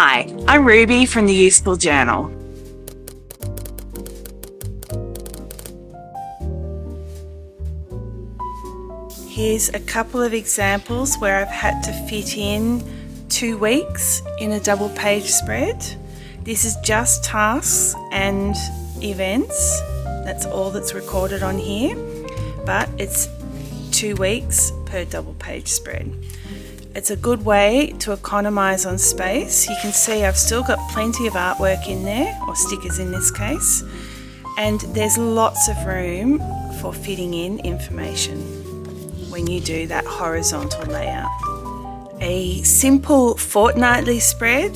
Hi, I'm Ruby from the Useful Journal. Here's a couple of examples where I've had to fit in 2 weeks in a double page spread. This is just tasks and events. That's all that's recorded on here, but it's 2 weeks per double page spread. It's a good way to economise on space. You can see I've still got plenty of artwork in there, or stickers in this case, and there's lots of room for fitting in information when you do that horizontal layout. A simple fortnightly spread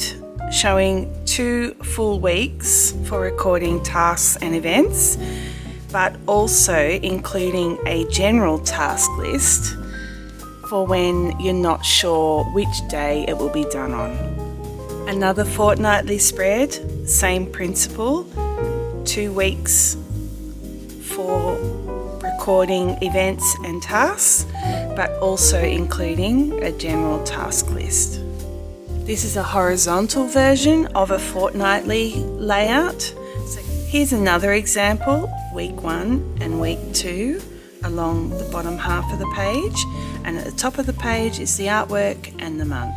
showing 2 full weeks for recording tasks and events, but also including a general task list for when you're not sure which day it will be done on. Another fortnightly spread, same principle, 2 weeks for recording events and tasks, but also including a general task list. This is a horizontal version of a fortnightly layout. So here's another example, week 1 and week 2 along the bottom half of the page, and at the top of the page is the artwork and the month.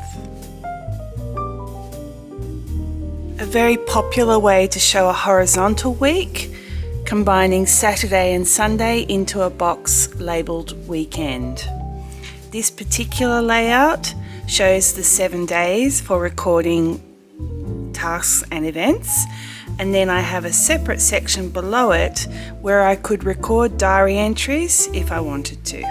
A very popular way to show a horizontal week, combining Saturday and Sunday into a box labelled weekend. This particular layout shows the 7 days for recording tasks and events, and then I have a separate section below it where I could record diary entries if I wanted to.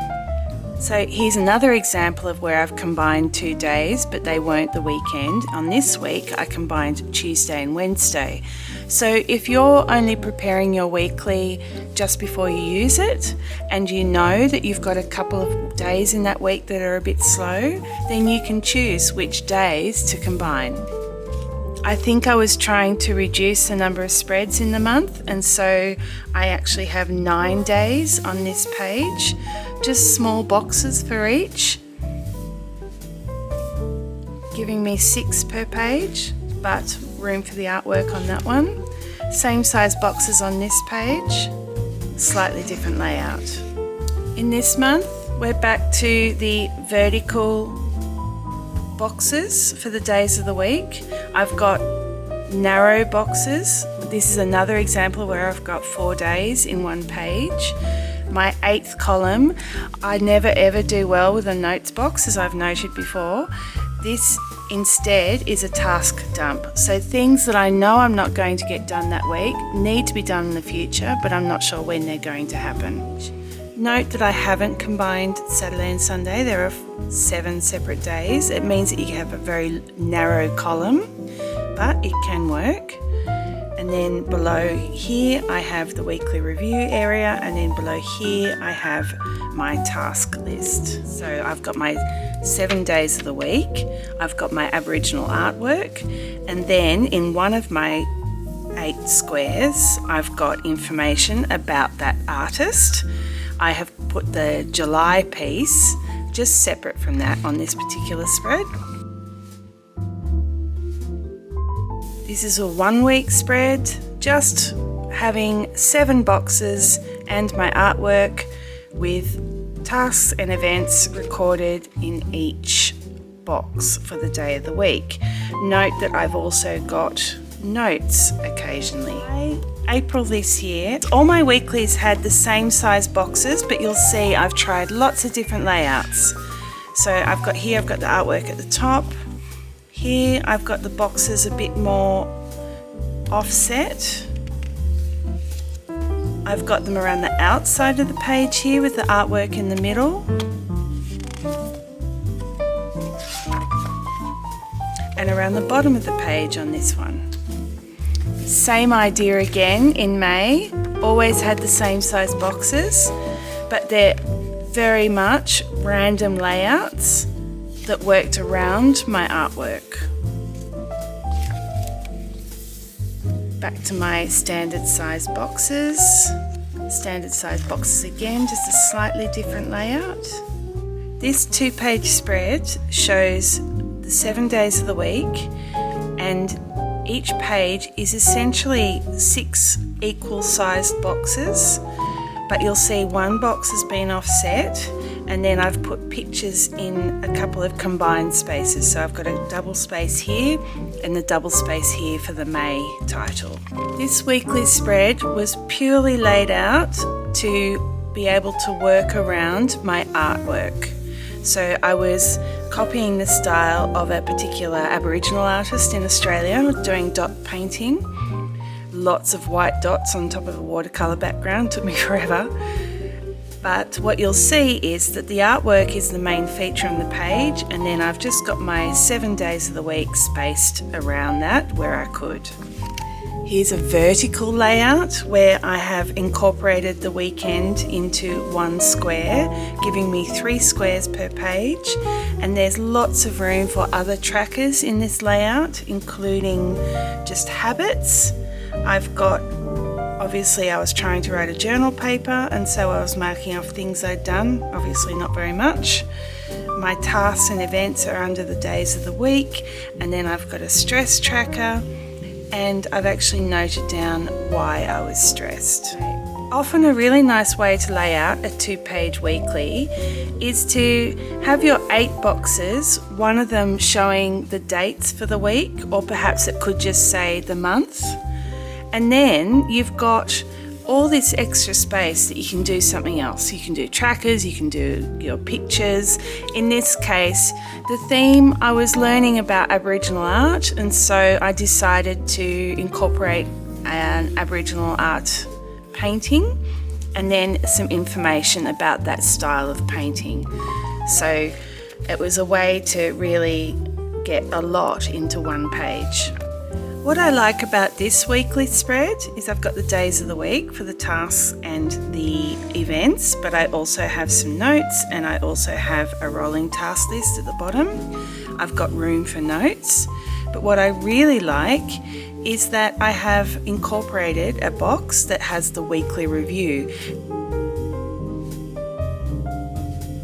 So here's another example of where I've combined 2 days, but they weren't the weekend. On this week I combined Tuesday and Wednesday. So if you're only preparing your weekly just before you use it, and you know that you've got a couple of days in that week that are a bit slow, then you can choose which days to combine. I think I was trying to reduce the number of spreads in the month, and so I actually have 9 days on this page, just small boxes for each, giving me 6 per page, but room for the artwork on that one. Same size boxes on this page, slightly different layout. In this month, we're back to the vertical boxes for the days of the week. I've got narrow boxes. This is another example where I've got 4 days in one page. My 8th column, I never ever do well with a notes box, as I've noted before. This instead is a task dump. So things that I know I'm not going to get done that week need to be done in the future, but I'm not sure when they're going to happen. Note that I haven't combined Saturday and Sunday. There are 7 separate days. It means that you have a very narrow column, but it can work. And then below here I have the weekly review area, and then below here I have my task list. So I've got my 7 days of the week, I've got my Aboriginal artwork, and then in one of my 8 squares I've got information about that artist. I have put the July piece just separate from that on this particular spread. This is a 1 week spread, just having 7 boxes and my artwork with tasks and events recorded in each box for the day of the week. Note that I've also got notes occasionally. April this year, all my weeklies had the same size boxes, but you'll see I've tried lots of different layouts. So I've got the artwork at the top. Here I've got the boxes a bit more offset. I've got them around the outside of the page here with the artwork in the middle. And around the bottom of the page on this one. Same idea again in May, always had the same size boxes, but they're very much random layouts that worked around my artwork. Back to my standard size boxes. Standard size boxes again, just a slightly different layout. This 2-page spread shows the 7 days of the week each page is essentially 6 equal sized boxes, but you'll see one box has been offset, and then I've put pictures in a couple of combined spaces. So I've got a double space here and the double space here for the May title. This weekly spread was purely laid out to be able to work around my artwork. So I was copying the style of a particular Aboriginal artist in Australia doing dot painting. Lots of white dots on top of a watercolour background, took me forever. But what you'll see is that the artwork is the main feature on the page, and then I've just got my 7 days of the week spaced around that where I could. Here's a vertical layout where I have incorporated the weekend into one square, giving me 3 squares per page, and there's lots of room for other trackers in this layout, including just habits. Obviously I was trying to write a journal paper, and so I was marking off things I'd done, obviously not very much. My tasks and events are under the days of the week, and then I've got a stress tracker, and I've actually noted down why I was stressed. Often a really nice way to lay out a 2-page weekly is to have your 8 boxes, one of them showing the dates for the week, or perhaps it could just say the month. And then you've got all this extra space that you can do something else. You can do trackers, you can do your pictures. In this case, the theme, I was learning about Aboriginal art, and so I decided to incorporate an Aboriginal art painting and then some information about that style of painting. So it was a way to really get a lot into one page. What I like about this weekly spread is I've got the days of the week for the tasks and the events, but I also have some notes, and I also have a rolling task list at the bottom. I've got room for notes, but what I really like is that I have incorporated a box that has the weekly review.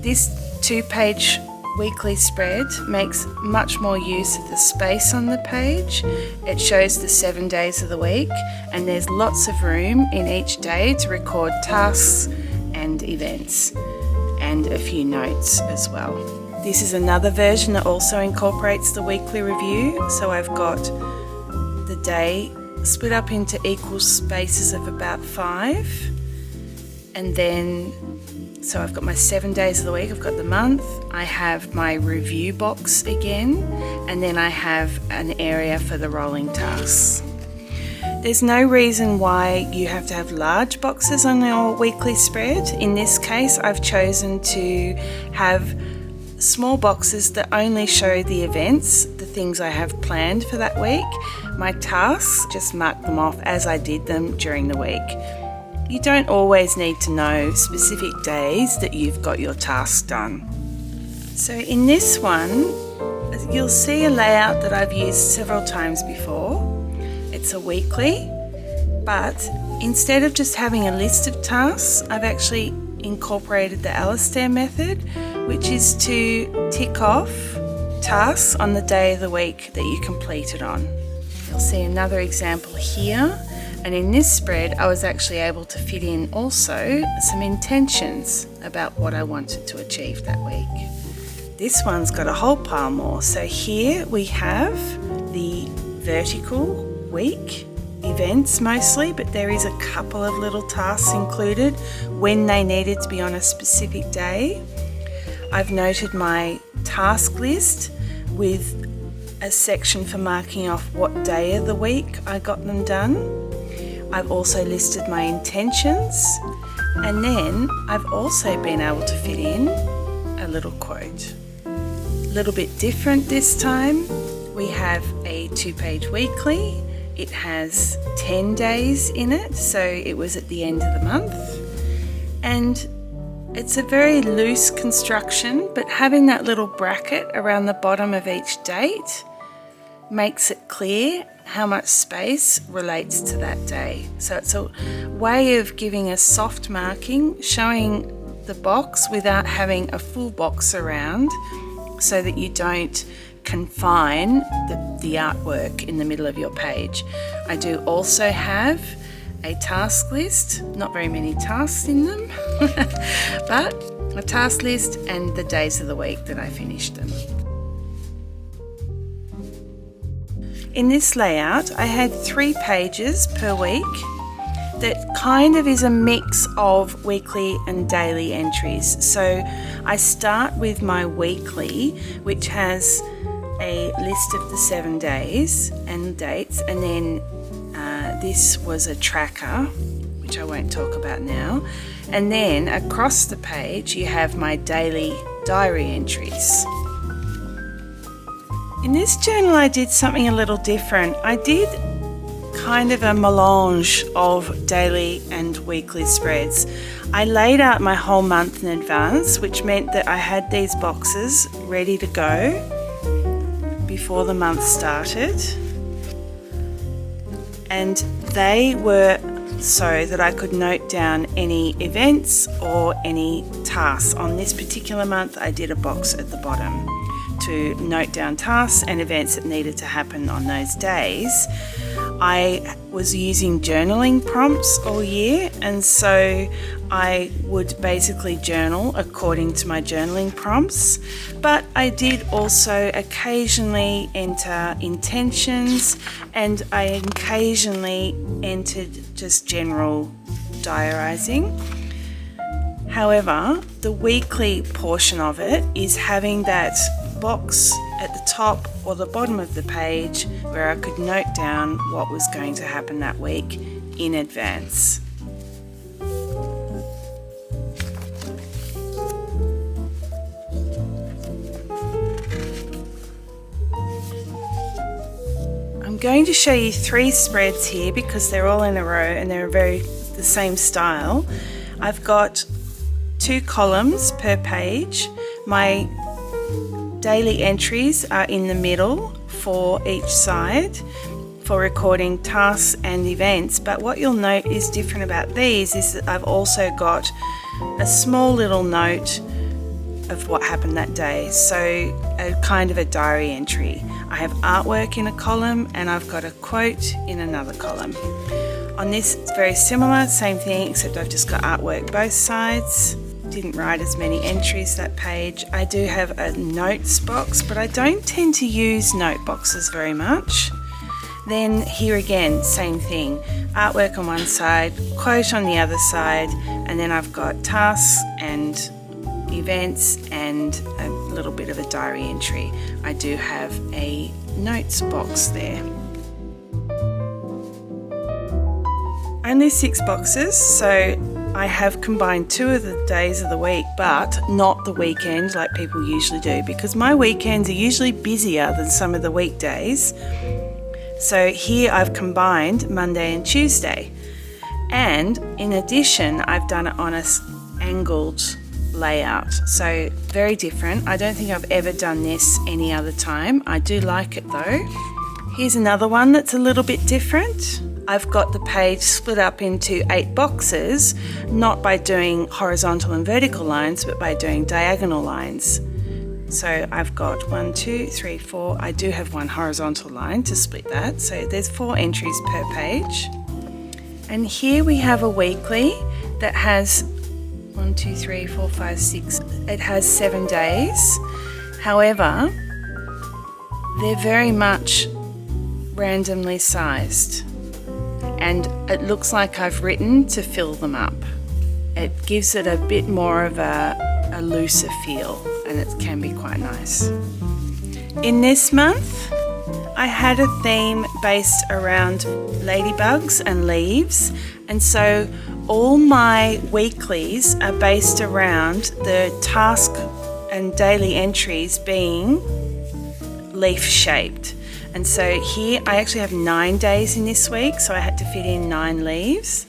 This 2-page weekly spread makes much more use of the space on the page. It shows the 7 days of the week, and there's lots of room in each day to record tasks and events, and a few notes as well. This is another version that also incorporates the weekly review. So I've got the day split up into equal spaces of about 5, and then so I've got my 7 days of the week, I've got the month, I have my review box again, and then I have an area for the rolling tasks. There's no reason why you have to have large boxes on your weekly spread. In this case, I've chosen to have small boxes that only show the events, the things I have planned for that week. My tasks, just mark them off as I did them during the week. You don't always need to know specific days that you've got your tasks done. So in this one, you'll see a layout that I've used several times before. It's a weekly, but instead of just having a list of tasks, I've actually incorporated the Alistair method, which is to tick off tasks on the day of the week that you completed on. You'll see another example here. And in this spread, I was actually able to fit in also some intentions about what I wanted to achieve that week. This one's got a whole pile more. So here we have the vertical week events mostly, but there is a couple of little tasks included when they needed to be on a specific day. I've noted my task list with a section for marking off what day of the week I got them done. I've also listed my intentions, and then I've also been able to fit in a little quote. A little bit different this time. We have a 2-page weekly. It has 10 days in it, so it was at the end of the month. And it's a very loose construction, but having that little bracket around the bottom of each date makes it clear how much space relates to that day. So it's a way of giving a soft marking, showing the box without having a full box around, so that you don't confine the artwork in the middle of your page. I do also have a task list, not very many tasks in them, but a task list and the days of the week that I finished them. In this layout, I had 3 pages per week that kind of is a mix of weekly and daily entries. So I start with my weekly, which has a list of the 7 days and dates, and then this was a tracker, which I won't talk about now. And then across the page you have my daily diary entries. In this journal I did something a little different. I did kind of a melange of daily and weekly spreads. I laid out my whole month in advance, which meant that I had these boxes ready to go before the month started, and they were so that I could note down any events or any tasks. On this particular month I did a box at the bottom to note down tasks and events that needed to happen on those days. I was using journaling prompts all year, and so I would basically journal according to my journaling prompts, but I did also occasionally enter intentions, and I occasionally entered just general diarising. However, the weekly portion of it is having that box at the top or the bottom of the page where I could note down what was going to happen that week in advance. I'm going to show you 3 spreads here because they're all in a row and they're the same style. I've got 2 columns per page. My daily entries are in the middle for each side for recording tasks and events, but what you'll note is different about these is that I've also got a small little note of what happened that day, so a kind of a diary entry. I have artwork in a column and I've got a quote in another column. On this it's very similar, same thing, except I've just got artwork both sides. Didn't write as many entries that page. I do have a notes box, but I don't tend to use note boxes very much. Then here again, same thing, artwork on one side, quote on the other side, and then I've got tasks and events and a little bit of a diary entry. I do have a notes box there. Only 6 boxes, so I have combined 2 of the days of the week, but not the weekend like people usually do, because my weekends are usually busier than some of the weekdays. So here I've combined Monday and Tuesday, and in addition I've done it on an angled layout, so very different. I don't think I've ever done this any other time. I do like it though. Here's another one that's a little bit different. I've got the page split up into 8 boxes, not by doing horizontal and vertical lines, but by doing diagonal lines. So I've got 1, 2, 3, 4. I do have 1 horizontal line to split that. So there's 4 entries per page. And here we have a weekly that has 1, 2, 3, 4, 5, 6. It has 7 days. However, they're very much randomly sized, and it looks like I've written to fill them up. It gives it a bit more of a looser feel, and it can be quite nice. In this month, I had a theme based around ladybugs and leaves, and so all my weeklies are based around the task and daily entries being leaf shaped. And so here I actually have 9 days in this week, so I had to fit in 9 leaves.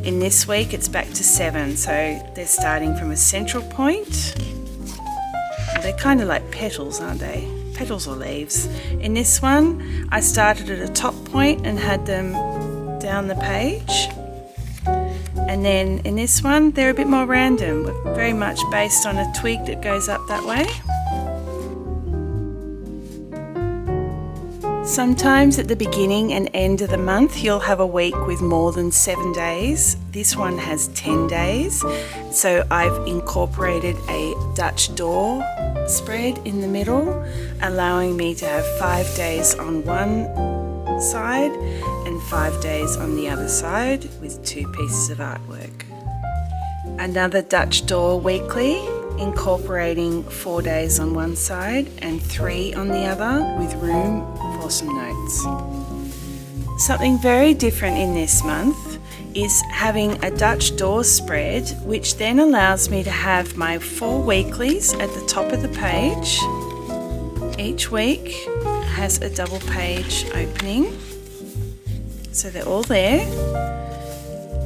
In this week it's back to 7, so they're starting from a central point. They're kind of like petals, aren't they? Petals or leaves. In this one I started at a top point and had them down the page. And then in this one they're a bit more random, very much based on a twig that goes up that way. Sometimes at the beginning and end of the month you'll have a week with more than 7 days. This one has 10 days. So I've incorporated a Dutch door spread in the middle, allowing me to have 5 days on one side and 5 days on the other side with 2 pieces of artwork. Another Dutch door weekly, incorporating 4 days on one side and 3 on the other with room for some notes. Something very different in this month is having a Dutch door spread, which then allows me to have my 4 weeklies at the top of the page. Each week has a double page opening, so they're all there.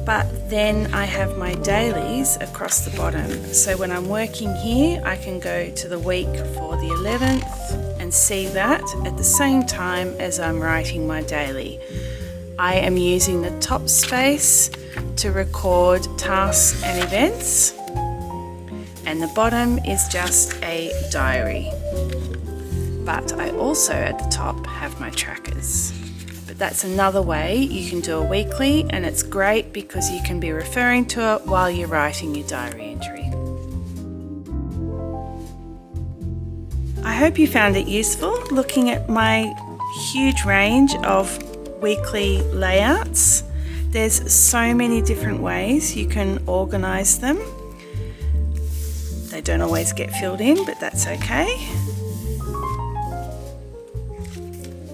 But then I have my dailies across the bottom. So when I'm working here, I can go to the week for the 11th and see that at the same time as I'm writing my daily. I am using the top space to record tasks and events, and the bottom is just a diary. But I also at the top have my trackers. But that's another way you can do a weekly, and it's great because you can be referring to it while you're writing your diary entry. I hope you found it useful looking at my huge range of weekly layouts. There's so many different ways you can organise them. They don't always get filled in, but that's okay.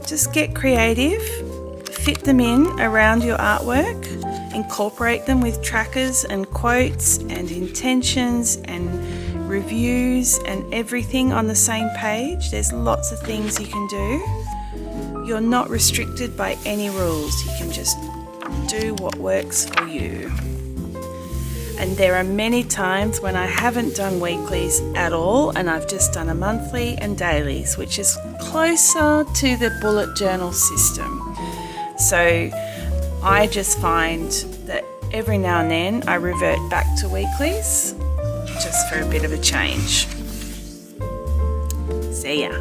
Just get creative, fit them in around your artwork, incorporate them with trackers and quotes and intentions and reviews and everything on the same page. There's lots of things you can do. You're not restricted by any rules. You can just do what works for you. And there are many times when I haven't done weeklies at all, and I've just done a monthly and dailies, which is closer to the bullet journal system. So I just find that every now and then I revert back to weeklies just for a bit of a change. See ya.